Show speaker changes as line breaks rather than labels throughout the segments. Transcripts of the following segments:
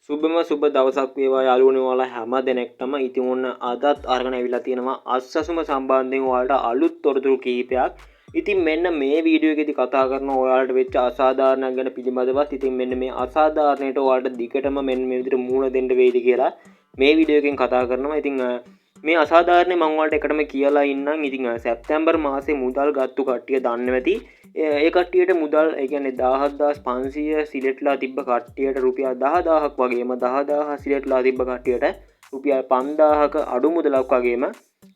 සුබම සුබ දවසක් වේවා යාළුවනේ ඔයාලා හැම දිනෙකටම. ඉතින් ඔන්න අදත් අරගෙන අවිලා තියෙනවා අස්සසුම සම්බන්ධයෙන් ඔයාලට අලුත් තොරතුරු කිහිපයක්. ඉතින් මෙන්න මේ වීඩියෝ එකේදී කතා කරනවා ඔයාලට වෙච්ච අසාධාරණයක් ගැන පිළිබඳවත්. ඉතින් මෙන්න මේ අසාධාරණයට ඔයාලට දිගටම මෙන්න මේ විදිහට මූණ දෙන්න වෙයිද කියලා මේ වීඩියෝ එකෙන් කතා කරනවා. ඉතින් මේ අසාධාරණේ මම ඔයාලට එකටම කියලා ඉන්නම්. ඉතින් සැප්තැම්බර් මාසේ මුදල් ගත්තු කට්ටිය දන්නේ නැති ඒ කට්ටියට මුදල් ඒ කියන්නේ 17500 සිලෙට්ලා තිබ්බ කට්ටියට රුපියල් 10000ක් වගේම 10000 සිලෙට්ලා තිබ්බ කට්ටියට රුපියල් 5000ක අඩු මුදලක් වගේම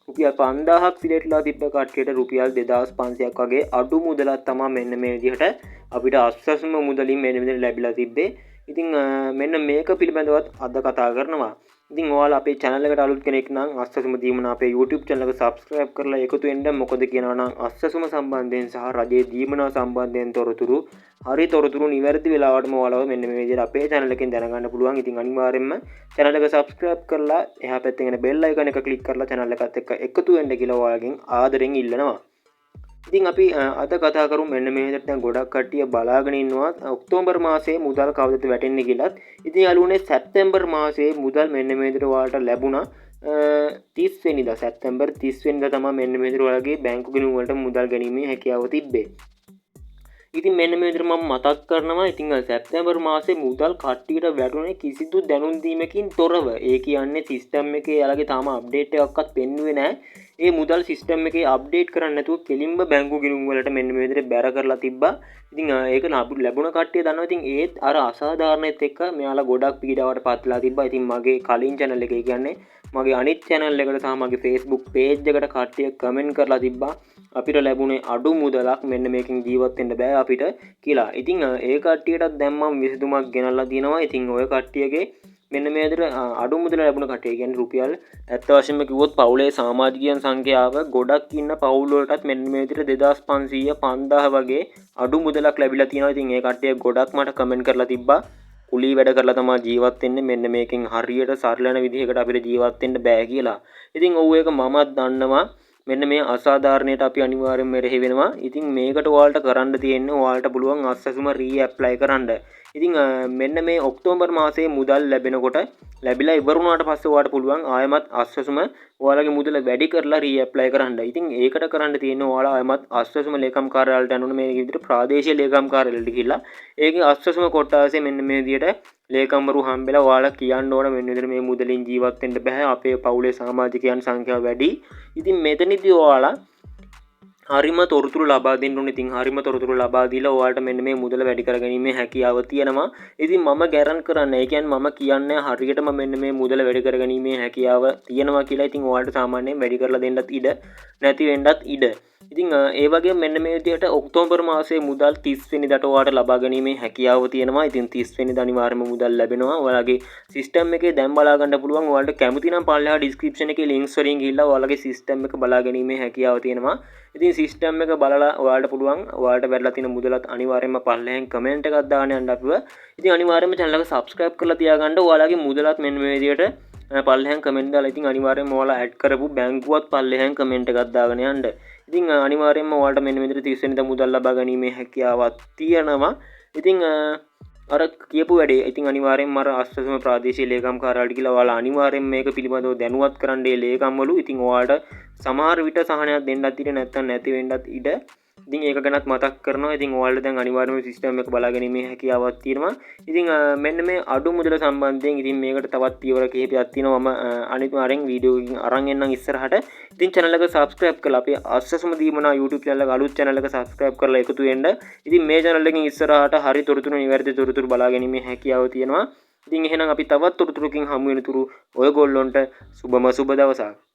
රුපියල් 5000ක් සිලෙට්ලා තිබ්බ කට්ටියට රුපියල් 2500ක් වගේ අඩු මුදලක් තමයි මෙන්න මේ විදිහට අපිට අස්සසුම මුදලින් මෙන්න මෙතන ලැබිලා තිබ්බේ. ඉතින් මෙන්න මේක පිළිබඳවත් අද කතා කරනවා. ඉතින් ඔයාලා අපේ channel එකට අලුත් කෙනෙක් නම් අස්සසුම දීමනා අපේ YouTube channel එක subscribe කරලා එකතු වෙන්න. මොකද කියනවා නම් අස්සසුම සම්බන්ධයෙන් සහ රජයේ දීමනා සම්බන්ධයෙන් තොරතුරු හරි තොරතුරු නිවැරදි වෙලාවටම ඔයාලව මෙන්න මේ විදිහට අපේ channel එකෙන් දැනගන්න පුළුවන්. ඉතින් අනිවාර්යයෙන්ම channel එක subscribe කරලා එහා පැත්තේ එන bell icon එක click කරලා channel එකත් එක්ක එකතු වෙන්න කියලා ඔයාලගෙන් ආදරෙන් ඉල්ලනවා. ඉතින් අපි අද කතා කරමු මෙන්න මේ විදිහට දැන් ගොඩක් කට්ටිය බලාගෙන ඉන්නවා ඔක්තෝබර් මාසයේ මුදල් කවදද වැටෙන්නේ කියලාත්. ඉතින් යාළුවනේ සැප්තැම්බර් මාසයේ මුදල් මෙන්න මේ විදිහට ඔයාලට ලැබුණා 30 වෙනිදා. සැප්තැම්බර් 30 වෙනිදා තමයි මෙන්න මේ විදිහට ඔයාලගේ බැංකු ගිණුම් වලට මුදල් ගැනීමේ හැකියාව තිබ්බේ. ඉතින් මෙන්න මේ විදිහට මම මතක් කරනවා. ඉතින් සැප්තැම්බර් මාසේ මුදල් කට්ටියට වැටුනේ කිසිදු දැනුම් දීමකින් තොරව. ඒ කියන්නේ සිස්ටම් එකේ යාලගේ තාම අප්ඩේට් එකක්වත් පෙන්නුවේ නැහැ. ඒ මුදල් සිස්ටම් එකේ අප්ඩේට් කරන්න නැතුව කෙලින්ම බැංකු ගිණුම් වලට මෙන්න මේ විදිහට බැර කරලා තිබ්බා. ඉතින් ඒක ලැබුණ කට්ටිය දන්නවා. ඉතින් ඒත් අර අසාධාරණෙත් එක්ක මෙයාලා ගොඩක් පීඩාවට පත්ලා තිබ්බා. ඉතින් මගේ කලින් channel එකේ කියන්නේ මගේ අනිත් channel එකට සහ මගේ Facebook page එකට කට්ටිය කමෙන්ට් කරලා තිබ්බා අපිට ලැබුණේ අඩු මුදලක් මෙන්න මේකෙන් ජීවත් වෙන්න බෑ අපිට කියලා. ඉතින් ඒ කට්ටියටත් දැන් මම විසඳුමක් ගෙනල්ලා දිනවා. ඉතින් ඔය කට්ටියගේ මෙන්න මේ විදිහට අඩු මුදල ලැබුණ කට්ටිය කියන්නේ රුපියල් ඇත්ත වශයෙන්ම කිව්වොත් පවුලේ සමාජිකයන් සංඛ්‍යාව ගොඩක් ඉන්න පවුල් වලටත් මෙන්න මේ විදිහට 2500 5000 වගේ අඩු මුදලක් ලැබිලා තියෙනවා. ඉතින් ඒ කට්ටිය ගොඩක් මට කමෙන්ට් කරලා තිබ්බා කුලී වැඩ කරලා තමයි ජීවත් වෙන්නේ. මෙන්න මේකෙන් හරියට සරලන විදිහකට අපිට ජීවත් වෙන්න බෑ කියලා. ඉතින් ඔව් ඒක මමත් දන්නවා. මෙන්න මේ අසාධාරණයට අපි අනිවාර්යෙන්ම මෙරෙහි වෙනවා. ඉතින් මේකට ඔයාලට කරන්න තියෙන්නේ ඔයාලට පුළුවන් අස්සසුම රීඇප්ලයි කරන්න. ඉතින් මෙන්න මේ ඔක්තෝබර් මාසයේ මුදල් ලැබෙනකොට ලැබිලා ඉවර වුණාට පස්සේ ඔයාලට පුළුවන් ආයෙමත් අස්සසුම ඔයාලගේ මුදල වැඩි කරලා රීඇප්ලයි කරන්න. ඉතින් ඒකට කරන්න තියෙන්නේ ඔයාලා ආයෙමත් අස්සසුම ලේකම් කාර්යාලයට යන්න ඕනේ. මේ විදිහට ප්‍රාදේශීය ලේකම් කාර්යාලයට ගිහිල්ලා ඒකේ අස්සසුම කොටාසේ මෙන්න මේ විදිහට ලේකම්වරු හම්බෙලා ඔයාලා කියන්න ඕන මෙන්න විදිහට මේ මුදලින් ජීවත් වෙන්න බෑ. අපේ පවුලේ සමාජිකයන් සංඛ්‍යාව වැඩි. ඉතින් මෙතනදී ඔයාලා හරිම තොරතුරු ලබා දෙන්න ඕනේ. ඉතින් හරිම තොරතුරු ලබා දීලා ඔයාලට මෙන්න මේ මුදල වැඩි කරගැනීමේ හැකියාව තියෙනවා. ඉතින් මම ගැරන්ට් කරන්නේ ඒ කියන්නේ මම කියන්නේ හරියටම මෙන්න මේ මුදල වැඩි කරගැනීමේ හැකියාව තියෙනවා කියලා. ඉතින් ඔයාලට සාමාන්‍යයෙන් වැඩි කරලා දෙන්නත් ඉඩ නැති වෙන්නත් ඉඩ. ඉතින් ඒ වගේ මෙන්න මේ විදිහට ඔක්තෝබර් මාසයේ මුදල් 30 වෙනිදාට ඔයාලට ලබා ගැනීමේ හැකියාව තියෙනවා. ඉතින් 30 වෙනිදා අනිවාර්යයෙන්ම මුදල් ලැබෙනවා. ඔයාලගේ සිස්ටම් එකේ දැන් බලා ගන්න පුළුවන්. ඔයාලට කැමති නම් පල්ලෙහා ඩිස්ක්‍රිප්ෂන් එකේ ලින්ක්ස් වලින් ගිහිල්ලා ඔයාලගේ සිස්ටම් එක බලා ගැනීමේ හැකියාව තියෙනවා. ඉතින් සිස්ටම් එක බලලා ඔයාලට පුළුවන් ඔයාලට වැරලා තියෙන මුදලත් අනිවාර්යයෙන්ම පල්ලෙහෙන් කමෙන්ට් එකක් දාන්න යන්න අපිව. ඉතින් අනිවාර්යයෙන්ම channel එක subscribe කරලා තියාගන්න. ඔයාලගේ මුදලත් මෙන්න මේ විදිහට පල්ලෙහෙන් කමෙන්ට් දාලා ඉතින් අනිවාර්යයෙන්ම ඔයාලා ඇඩ් කරපු බැංකුවත් පල්ලෙහෙන් කමෙන්ට් එකක් දාගෙන යන්න. ඉතින් අනිවාර්යයෙන්ම ඔයාලට මෙන්න මේ විදිහට 30 වෙනිදා මුදල් ලබා ගැනීමේ හැකියාවක් තියෙනවා. ඉතින් අර කියපු වැඩේ ඉතින් අනිවාර්යයෙන්ම අර අස්සසම ප්‍රාදේශීය ලේකම් කාර්යාලයට ගිහලා ඔයාලා අනිවාර්යයෙන්ම මේක පිළිබඳව දැනුවත් කරන්න ඒ ලේකම්වලු. ඉතින් ඔයාලට සමහර විට සහනයක් දෙන්නත් ඉඩ නැත්නම් නැති වෙන්නත් ඉඩ. ඉතින් ඒක ගැනත් මතක් කරනවා. ඉතින් ඔයාලට දැන් අනිවාර්යයෙන්ම සිස්ටම් එක බලා ගැනීමේ හැකියාවක් තියෙනවා. ඉතින් මෙන්න මේ අඩු මුදල සම්බන්ධයෙන් ඉතින් මේකට තවත් පියවර කිහිපයක් තියෙනවා. මම අනිවාර්යෙන් වීඩියෝ එකකින් අරන් එන්නම් ඉස්සරහට. ඉතින් channel එක subscribe කරලා අපේ අස්සසම දීමනා YouTube channel එක අලුත් channel එක subscribe කරලා එකතු වෙන්න. ඉතින් මේ channel එකෙන් ඉස්සරහට හරි තොරතුරු නිවැරදි තොරතුරු බලා ගැනීමේ හැකියාව තියෙනවා. ඉතින් එහෙනම් අපි තවත් තොරතුරුකින් හමු වෙනතුරු ඔයගොල්ලොන්ට සුබම සුබ දවසක්.